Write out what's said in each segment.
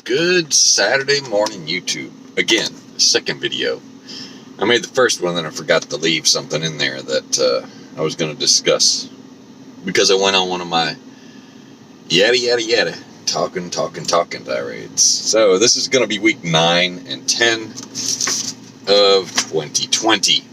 Good Saturday morning, YouTube. Again, the second video. I made the first one, then I forgot to leave something in there that I was going to discuss. Because I went on one of my yada talking tirades. So this is going to be week 9 and 10 of 2020.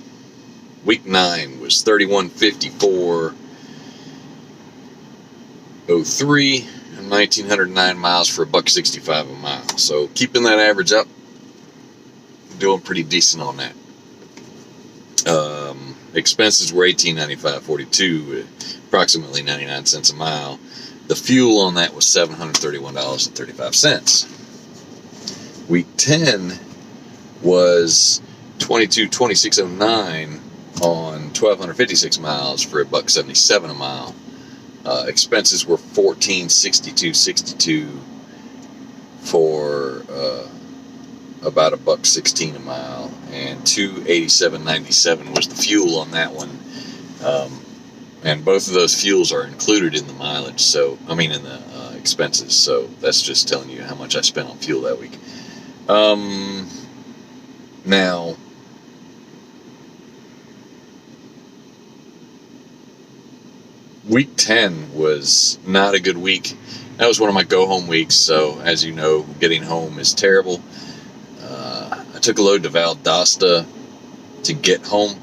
Week 9 was 3154.03 and 1,909 miles for $1.65 a mile. So keeping that average up, doing pretty decent on that. Expenses were $1895.42, approximately 99 cents a mile. The fuel on that was $731.35. Week 10 was 2609 on 1,256 miles for $1.77 a mile. Expenses were $1462.62 for about $1.16 a mile, and $287.97 was the fuel on that one. And both of those fuels are included in the mileage. So in the expenses. So that's just telling you how much I spent on fuel that week. Now, week 10 was not a good week. That was one of my go-home weeks, so as you know, getting home is terrible. I took a load to Valdosta to get home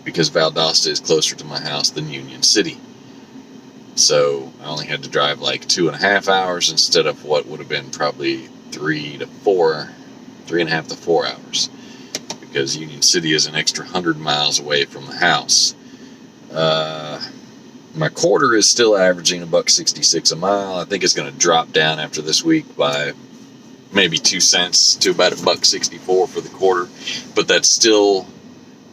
because Valdosta is closer to my house than Union City. So I only had to drive like 2.5 hours instead of what would have been probably 3.5 to 4 hours, because Union City is an extra 100 miles away from the house. My quarter is still averaging $1.66 a mile. I think it's going to drop down after this week by maybe 2 cents to about $1.64 for the quarter. But that's still,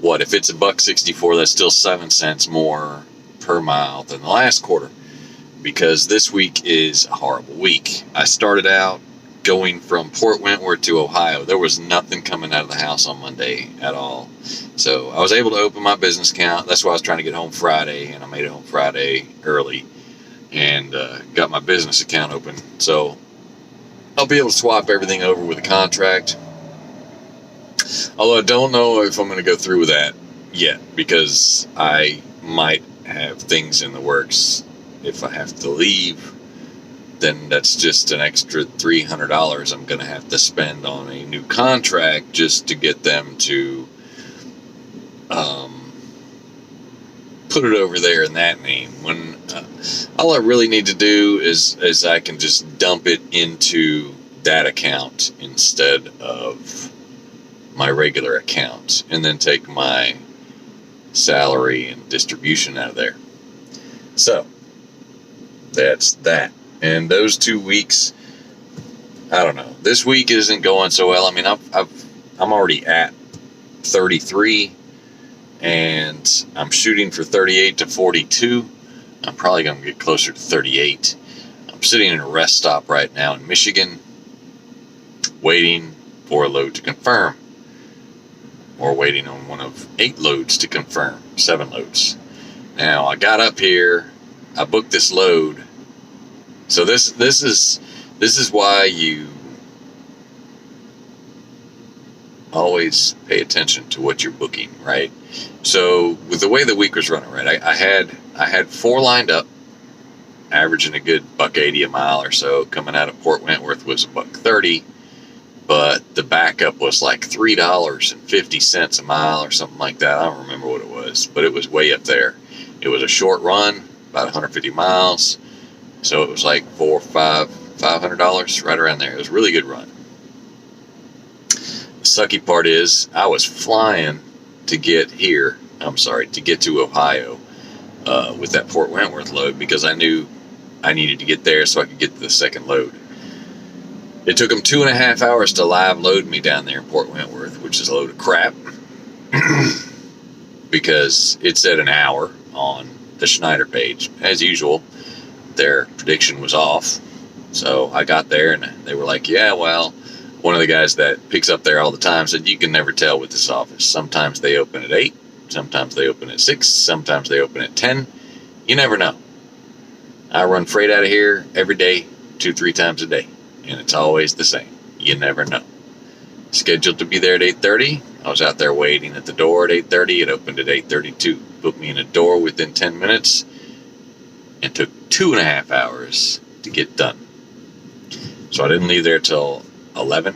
if it's $1.64, that's still 7 cents more per mile than the last quarter, because this week is a horrible week. I started out going from Port Wentworth to Ohio. There was nothing coming out of the house on Monday at all. So I was able to open my business account. That's why I was trying to get home Friday, and I made it home Friday early and got my business account open. So I'll be able to swap everything over with a contract. Although I don't know if I'm going to go through with that yet, because I might have things in the works. If I have to leave, then that's just an extra $300 I'm going to have to spend on a new contract just to get them to put it over there in that name. When all I really need to do is I can just dump it into that account instead of my regular account, and then take my salary and distribution out of there. So that's that. And those 2 weeks, I don't know. This week isn't going so well. I'm already at 33, and I'm shooting for 38 to 42. I'm probably going to get closer to 38. I'm sitting in a rest stop right now in Michigan, waiting for a load to confirm, or waiting on one of 8 loads to confirm, 7 loads. Now, I got up here, I booked this load. So this is why you always pay attention to what you're booking, right? So with the way the week was running, right, I had 4 lined up, averaging a good $1.80 a mile or so. Coming out of Port Wentworth was $1.30, but the backup was like $3.50 a mile or something like that. I don't remember what it was, but it was way up there. It was a short run, about 150 miles. So it was like $500, right around there. It was a really good run. The sucky part is I was flying to get to Ohio with that Port Wentworth load, because I knew I needed to get there so I could get to the second load. It took them 2.5 hours to live load me down there in Port Wentworth, which is a load of crap, because it said an hour on the Schneider page. As usual, their prediction was off. So I got there and they were like, yeah, well, one of the guys that picks up there all the time said, you can never tell with this office. Sometimes they open at 8, sometimes they open at 6, sometimes they open at 10. You never know. I run freight out of here every day, 2-3 times a day. and it's always the same. You never know. Scheduled to be there at 8:30. I was out there waiting at the door at 8:30. It opened at 8:32. Put me in a door within 10 minutes and took 2.5 hours to get done. So I didn't leave there till 11,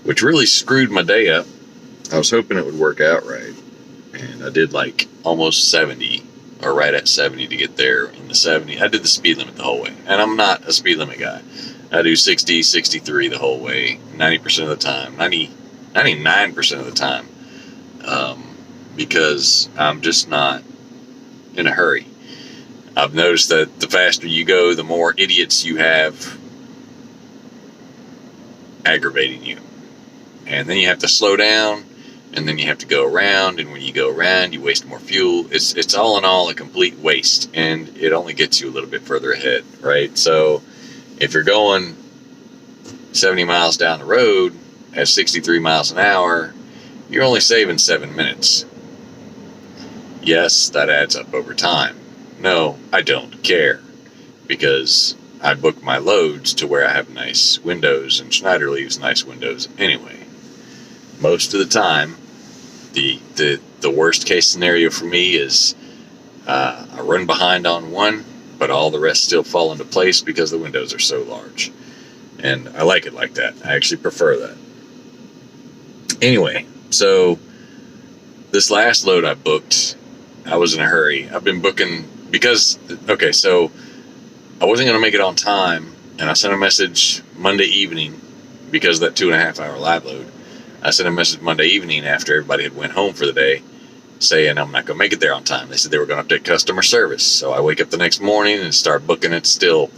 which really screwed my day up. I was hoping it would work out right. And I did like almost 70, or right at 70 to get there in the 70. I did the speed limit the whole way. And I'm not a speed limit guy. I do 60, 63 the whole way, 90% of the time, 99% of the time, because I'm just not in a hurry. I've noticed that the faster you go, the more idiots you have aggravating you. And then you have to slow down, and then you have to go around, and when you go around, you waste more fuel. It's all in all a complete waste, and it only gets you a little bit further ahead, right? So if you're going 70 miles down the road at 63 miles an hour, you're only saving 7 minutes. Yes, that adds up over time. No, I don't care, because I book my loads to where I have nice windows, and Schneider leaves nice windows anyway. Most of the time, the worst case scenario for me is I run behind on one, but all the rest still fall into place because the windows are so large. And I like it like that. I actually prefer that. Anyway, so this last load I booked, I was in a hurry. I've been booking because, okay, so I wasn't going to make it on time, and I sent a message Monday evening because of that 2.5 hour live load. I sent a message Monday evening after everybody had went home for the day saying I'm not going to make it there on time. They said they were going to update customer service. So I wake up the next morning and start booking it still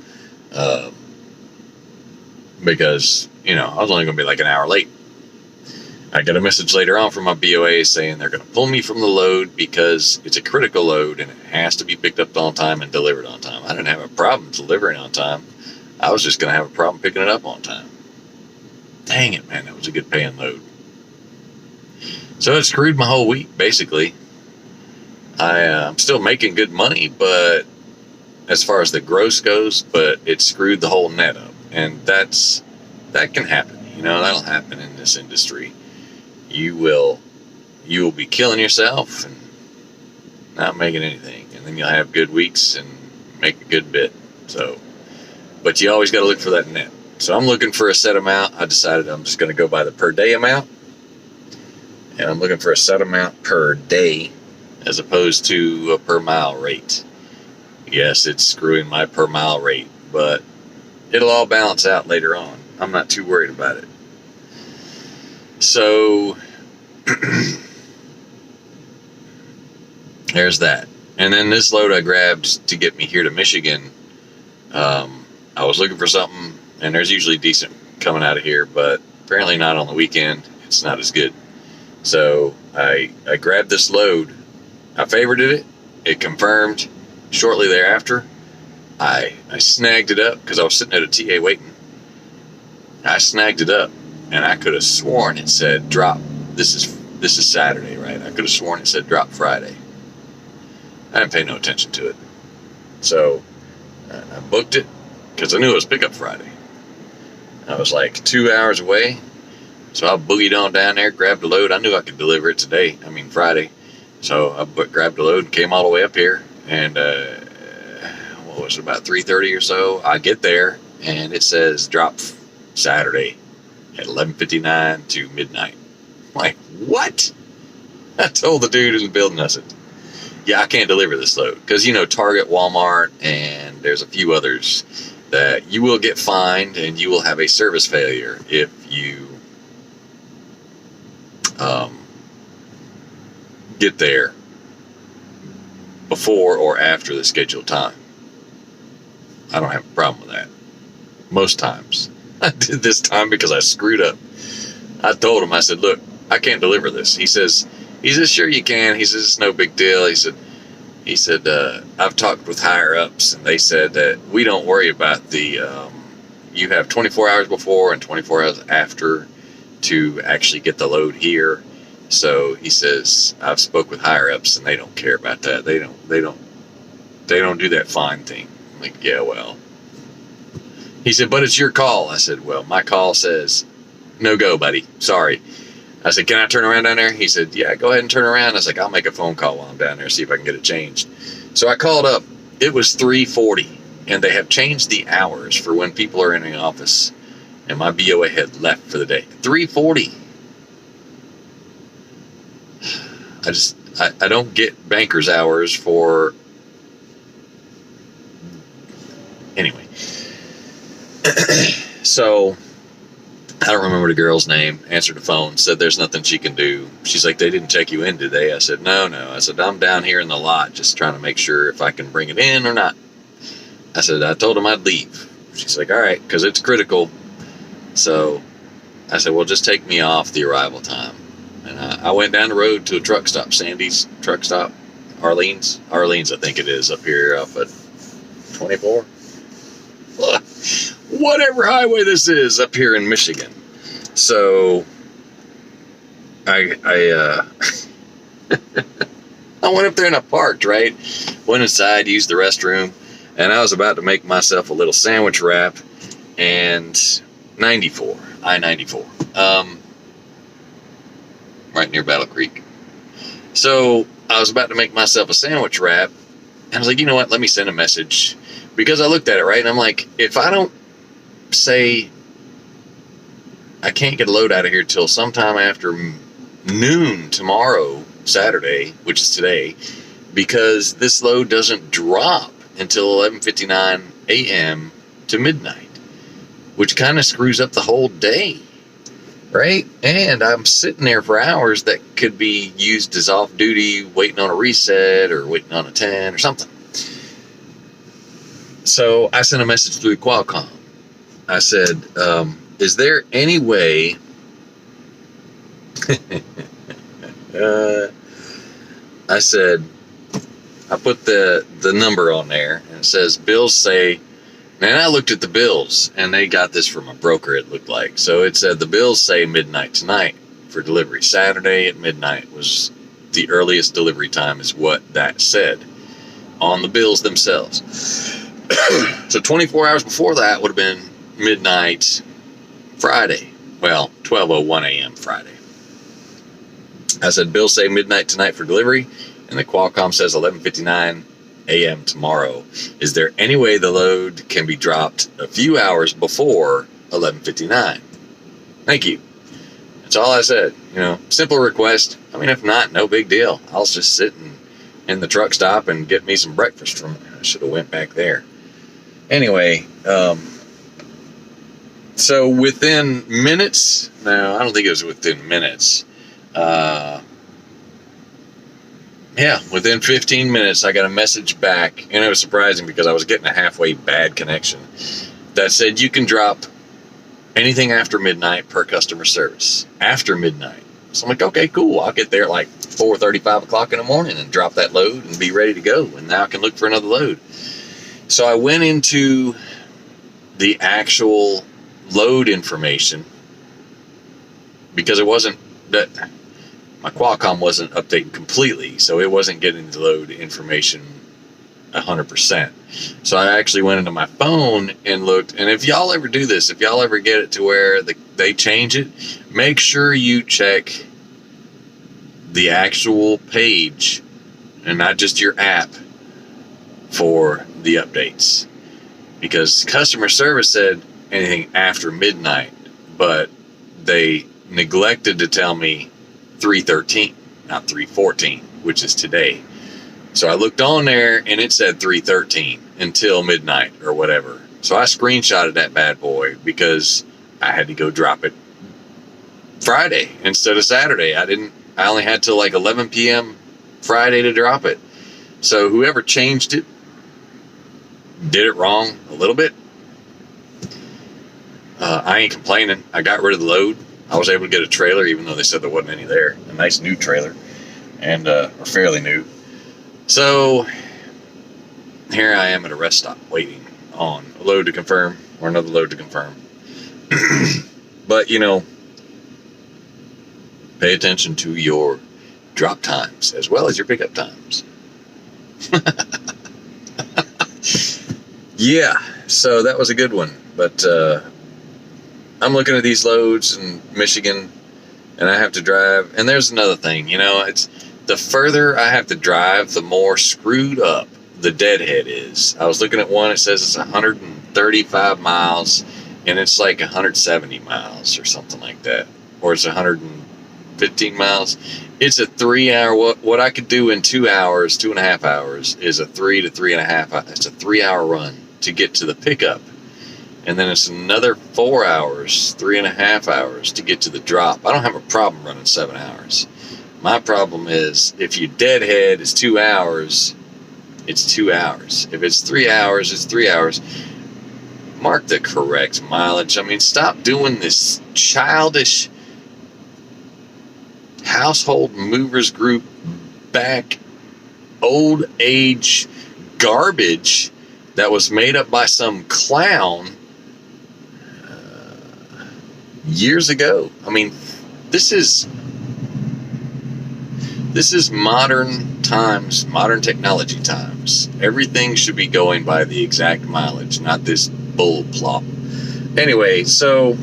because, you know, I was only going to be like an hour late. I got a message later on from my BOA saying they're going to pull me from the load because it's a critical load and it has to be picked up on time and delivered on time. I didn't have a problem delivering on time. I was just going to have a problem picking it up on time. Dang it, man, that was a good paying load. So it screwed my whole week, basically. I'm still making good money, but as far as the gross goes, but it screwed the whole net up. And that can happen. You know, that'll happen in this industry. You will be killing yourself and not making anything. And then you'll have good weeks and make a good bit. So, but you always got to look for that net. So I'm looking for a set amount. I decided I'm just going to go by the per day amount. And I'm looking for a set amount per day as opposed to a per mile rate. Yes, it's screwing my per mile rate, but it'll all balance out later on. I'm not too worried about it. So there's that. And then this load I grabbed to get me here to Michigan. I was looking for something, and there's usually decent coming out of here, but apparently not on the weekend. It's not as good. So I grabbed this load. I favorited it. It confirmed shortly thereafter. I snagged it up because I was sitting at a TA waiting. I snagged it up, and I could have sworn it said drop. This is Saturday, right? I could have sworn it said drop Friday. I didn't pay no attention to it. So I booked it because I knew it was pickup Friday. I was like 2 hours away. So I boogied on down there, grabbed a load. I knew I could deliver it Friday. So I grabbed a load and came all the way up here. And what was it, about 3:30 or so? I get there, and it says drop Saturday at 11:59 to midnight. I'm like, what? I told the dude in the building, I said, yeah, I can't deliver this load. Because, you know, Target, Walmart, and there's a few others that you will get fined and you will have a service failure if you get there before or after the scheduled time. I don't have a problem with that. Most times. I did this time because I screwed up. I told him, I said, look, I can't deliver this. He says, sure you can. He says, it's no big deal. He said, I've talked with higher ups, and they said that we don't worry about you have 24 hours before and 24 hours after to actually get the load here. So he says, I've spoke with higher ups, and they don't care about that. They don't do that fine thing. I'm like, yeah, well, He said, but it's your call. I said, well, my call says, no go, buddy. Sorry. I said, can I turn around down there? He said, yeah, go ahead and turn around. I was like, I'll make a phone call while I'm down there, see if I can get it changed. So I called up. It was 3:40, and they have changed the hours for when people are in the office. And my BOA had left for the day. 3:40. I don't get banker's hours for... Anyway. So, I don't remember the girl's name. Answered the phone, said there's nothing she can do. She's like, they didn't check you in today. I said, no. I said, I'm down here in the lot just trying to make sure if I can bring it in or not. I said, I told him I'd leave. She's like, all right, because it's critical. So, I said, well, just take me off the arrival time. And I went down the road to a truck stop, Sandy's truck stop, Arlene's, I think it is, up here off at 24. Whatever highway this is up here in Michigan. So I went up there and I parked, right? Went inside, used the restroom, and I was about to make myself a little sandwich wrap, and I-94, right near Battle Creek. So I was about to make myself a sandwich wrap, and I was like, you know what, let me send a message, because I looked at it, right, and I'm like, if I don't say I can't get a load out of here till sometime after noon tomorrow, Saturday, which is today, because this load doesn't drop until 11:59 a.m. to midnight, which kind of screws up the whole day, right? And I'm sitting there for hours that could be used as off duty, waiting on a reset or waiting on a 10 or something. So I sent a message through Qualcomm. I said, is there any way I said, I put the number on there, and it says bills say, and I looked at the bills, and they got this from a broker, it looked like. So it said the bills say midnight tonight for delivery. Saturday at midnight was the earliest delivery time, is what that said on the bills themselves. So 24 hours before that would have been midnight Friday. Well, 12:01 a.m. Friday. I said, bills say midnight tonight for delivery, and the Qualcomm says 11:59 a.m. tomorrow. Is there any way the load can be dropped a few hours before 11:59? Thank you. That's all I said. You know, simple request. I mean, if not, no big deal. I'll just sit in the truck stop and get me some breakfast from there. I should have went back there. Anyway, so within minutes, no, I don't think it was within minutes. Within 15 minutes, I got a message back, and it was surprising because I was getting a halfway bad connection, that said you can drop anything after midnight per customer service. After midnight. So I'm like, okay, cool. I'll get there at like 4:30, 5 o'clock in the morning and drop that load and be ready to go. And now I can look for another load. So I went into the actual load information, because it wasn't that my Qualcomm wasn't updating completely, so it wasn't getting the load information 100%. So I actually went into my phone and looked, and if y'all ever do this, if y'all ever get it to where they change it, make sure you check the actual page and not just your app for the updates, because customer service said anything after midnight, but they neglected to tell me 3:13, not 3:14, which is today. So I looked on there and it said 3:13 until midnight or whatever. So I screenshotted that bad boy because I had to go drop it Friday instead of Saturday. I only had till like 11 p.m. Friday to drop it. So whoever changed it did it wrong a little bit. I ain't complaining. I got rid of the load. I was able to get a trailer, even though they said there wasn't any there. A nice new trailer, and or fairly new. So here I am at a rest stop waiting on a load to confirm or another load to confirm. But, you know, pay attention to your drop times as well as your pickup times. Yeah, So that was a good one. But I'm looking at these loads in Michigan, and I have to drive. And there's another thing, it's the further I have to drive, the more screwed up the deadhead is. I was looking at one, it says it's 135 miles, and it's like 170 miles or something like that. Or it's 115 miles. It's a 3 hour, what I could do in 2 hours, 2.5 hours, is a 3 to 3.5, it's a 3 hour run to get to the pickup. And then it's another 4 hours, 3.5 hours to get to the drop. I don't have a problem running 7 hours. My problem is if you deadhead is 2 hours, it's 2 hours. If it's 3 hours, it's 3 hours. Mark the correct mileage. I mean, stop doing this childish household movers group back old age garbage that was made up by some clown years ago. I mean, this is modern times, modern technology times. Everything should be going by the exact mileage, not this bull plop. Anyway, so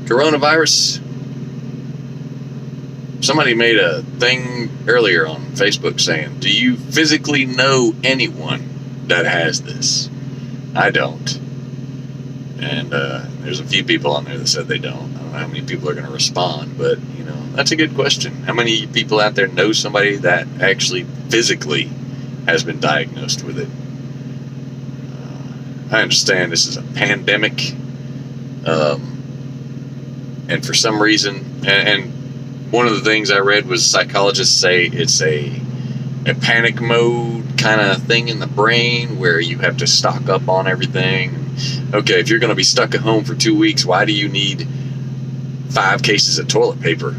coronavirus. Somebody made a thing earlier on Facebook saying, do you physically know anyone that has this? I don't. And there's a few people on there that said they don't. I don't know how many people are going to respond, but, that's a good question. How many people out there know somebody that actually physically has been diagnosed with it? I understand this is a pandemic, and for some reason, and one of the things I read was psychologists say it's a panic mode kind of thing in the brain where you have to stock up on everything. Okay, if you're going to be stuck at home for 2 weeks, why do you need 5 cases of toilet paper?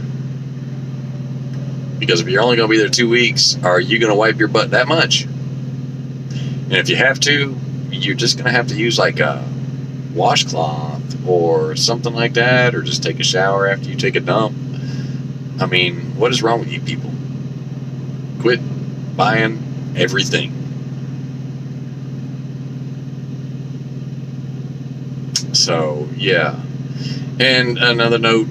Because if you're only going to be there 2 weeks, are you going to wipe your butt that much? And if you have to, you're just going to have to use like a washcloth or something like that, or just take a shower after you take a dump. I mean, what is wrong with you people? Quit buying everything. So, yeah. And another note,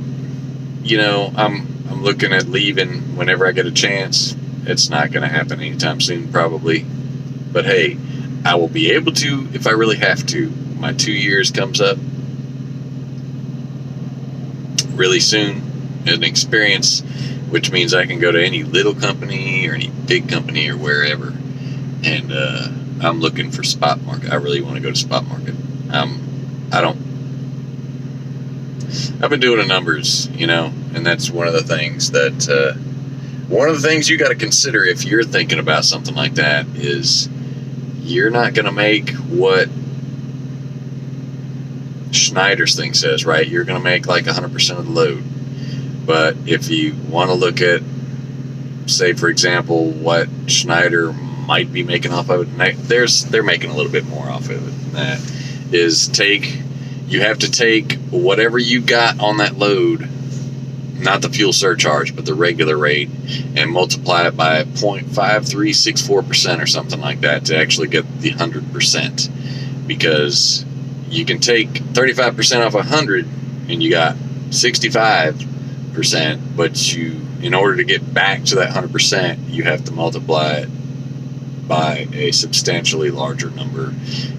I'm looking at leaving whenever I get a chance. It's not going to happen anytime soon, probably. But hey, I will be able to if I really have to. My 2 years comes up really soon. An experience, which means I can go to any little company or any big company or wherever. And I'm looking for spot market. I really want to go to spot market. I've been doing the numbers, and that's one of the things you got to consider if you're thinking about something like that is you're not going to make what Schneider's thing says, right? You're going to make like 100% of the load. But if you want to look at, say, for example, what Schneider might be making off of it, they're making a little bit more off of it than that, you have to take whatever you got on that load, not the fuel surcharge, but the regular rate, and multiply it by 0.5364% or something like that to actually get the 100%. Because you can take 35% off 100 and you got 65%, but in order to get back to that 100%, you have to multiply it by a substantially larger number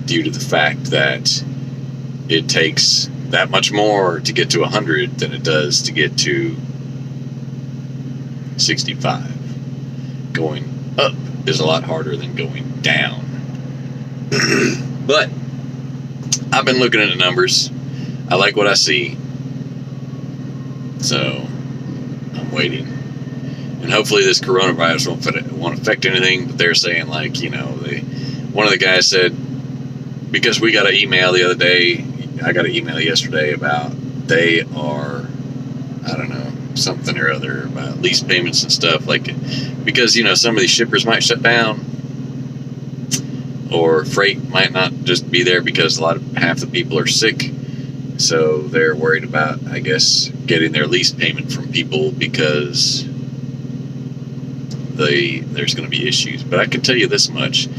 due to the fact that it takes that much more to get to 100 than it does to get to 65. Going up is a lot harder than going down. But I've been looking at the numbers. I like what I see. So I'm waiting. And hopefully this coronavirus won't affect anything. But they're saying, like, one of the guys said, because we got an email the other day, I got an email yesterday about they are, I don't know, something or other about lease payments and stuff, like, because some of these shippers might shut down, or freight might not just be there because half the people are sick, so they're worried about, I guess, getting their lease payment from people because there's going to be issues. But I can tell you this much: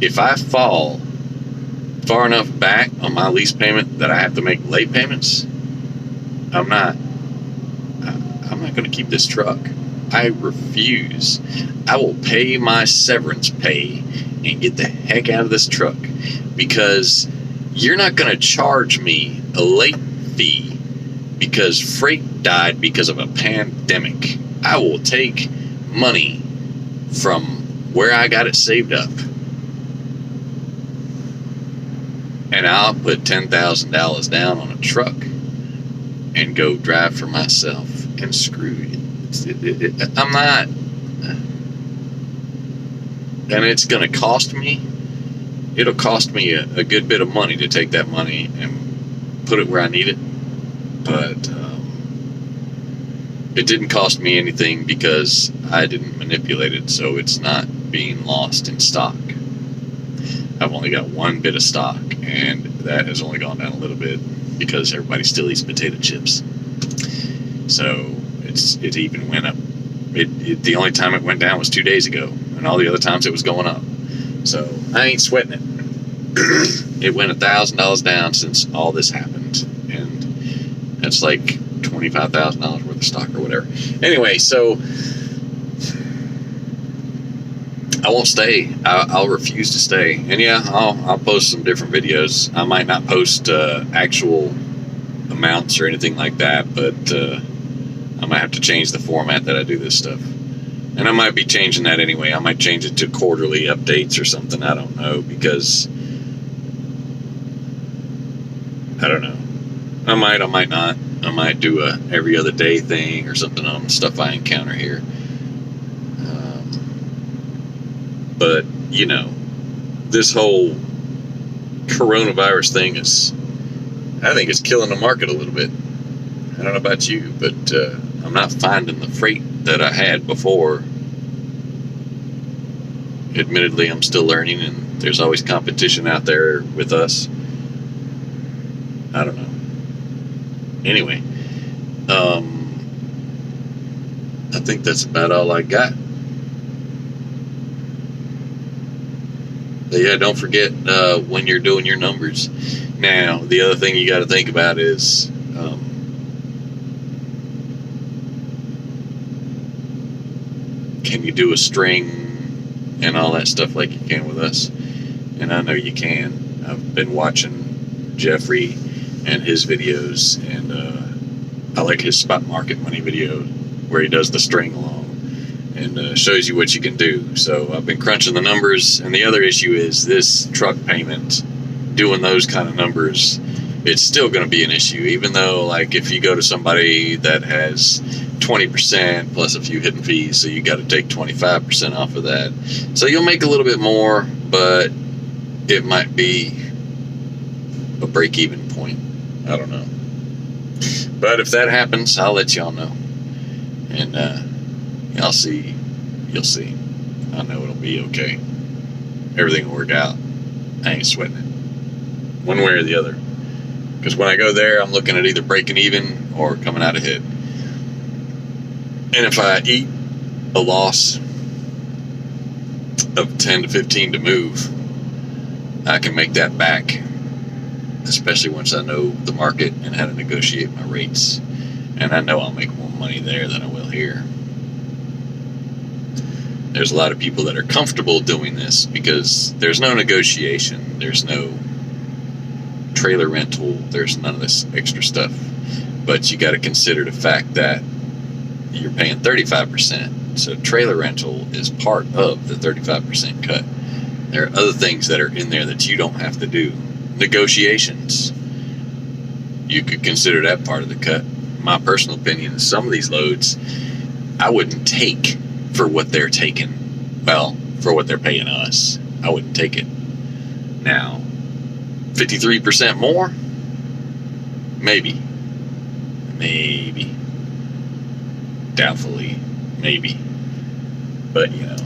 if I fall far enough back on my lease payment that I have to make late payments, I'm not going to keep this truck. I refuse. I will pay my severance pay and get the heck out of this truck, because you're not going to charge me a late fee because freight died because of a pandemic. I will take money from where I got it saved up, and I'll put $10,000 down on a truck and go drive for myself and screw it. I'm not, and it's going to cost me. It'll cost me a good bit of money to take that money and put it where I need it, but it didn't cost me anything because I didn't manipulate it, so it's not being lost in stock. I've only got one bit of stock, and that has only gone down a little bit because everybody still eats potato chips. So it even went up. The only time it went down was 2 days ago, and all the other times it was going up. So I ain't sweating it. It went $1,000 down since all this happened, and that's like $25,000 worth of stock or whatever. Anyway, so I won't stay. I'll refuse to stay. And yeah, I'll post some different videos. I might not post actual amounts or anything like that, but I might have to change the format that I do this stuff. And I might be changing that anyway. I might change it to quarterly updates or something. I don't know, because I don't know. I might not. I might do a every other day thing or something on stuff I encounter here. But, you know, this whole coronavirus thing I think it's killing the market a little bit. I don't know about you, but I'm not finding the freight that I had before. Admittedly, I'm still learning, and there's always competition out there with us. I don't know. Anyway, I think that's about all I got. But yeah, don't forget when you're doing your numbers. Now, the other thing you got to think about is can you do a string and all that stuff like you can with us? And I know you can. I've been watching Jeffrey and his videos, and I like his spot market money video where he does the string along and shows you what you can do. So I've been crunching the numbers, and the other issue is this truck payment. Doing those kind of numbers, it's still going to be an issue, even though, like, if you go to somebody that has 20% plus a few hidden fees, so you got to take 25% off of that. So you'll make a little bit more, but it might be a break-even point. I don't know. But if that happens, I'll let y'all know. And I'll see. You'll see. I know it'll be okay. Everything will work out. I ain't sweating it. One way or the other. Because when I go there, I'm looking at either breaking even or coming out ahead. And if I eat a loss of 10 to 15 to move, I can make that back. Especially once I know the market and how to negotiate my rates. And I know I'll make more money there than I will here. There's a lot of people that are comfortable doing this because there's no negotiation. There's no trailer rental. There's none of this extra stuff. But you got to consider the fact that you're paying 35%. So trailer rental is part of the 35% cut. There are other things that are in there that you don't have to do. Negotiations. You could consider that part of the cut. My personal opinion is some of these loads I wouldn't take for what they're taking. Well, for what they're paying us. I wouldn't take it. Now, 53% more? Maybe. Maybe. Doubtfully. Maybe. But, you know,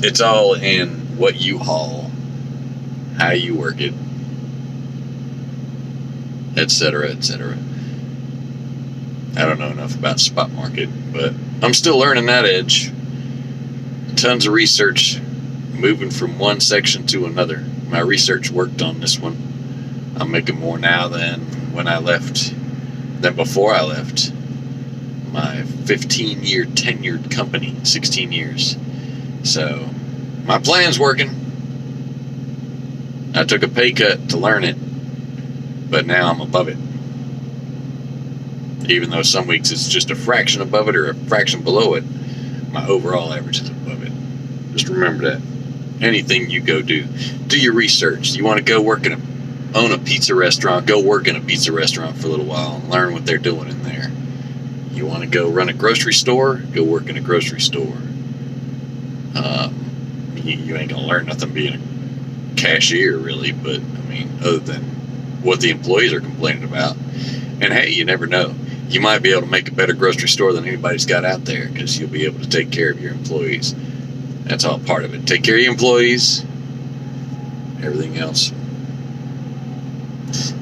it's all in what you haul, how you work it, etc., etc. I don't know enough about spot market, but I'm still learning that edge. Tons of research, moving from one section to another, my research worked on this one. I'm making more now than when I left, than before I left my 15-year tenured company, 16 years. So my plan's working. I took a pay cut to learn it, but now I'm above it. Even though some weeks it's just a fraction above it or a fraction below it, my overall average is above it. Just remember that. Anything you go do your research. You want to go own a pizza restaurant, go work in a pizza restaurant for a little while and learn what they're doing in there. You want to go run a grocery store, go work in a grocery store. You ain't gonna learn nothing being a cashier, really, but I mean, other than what the employees are complaining about. And hey, you never know. You might be able to make a better grocery store than anybody's got out there, because you'll be able to take care of your employees. That's all part of it. Take care of your employees. Everything else.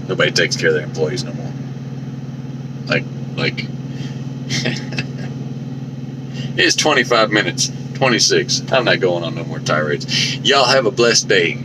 Nobody takes care of their employees no more. Like it's 25 minutes. 26. I'm not going on no more tirades. Y'all have a blessed day.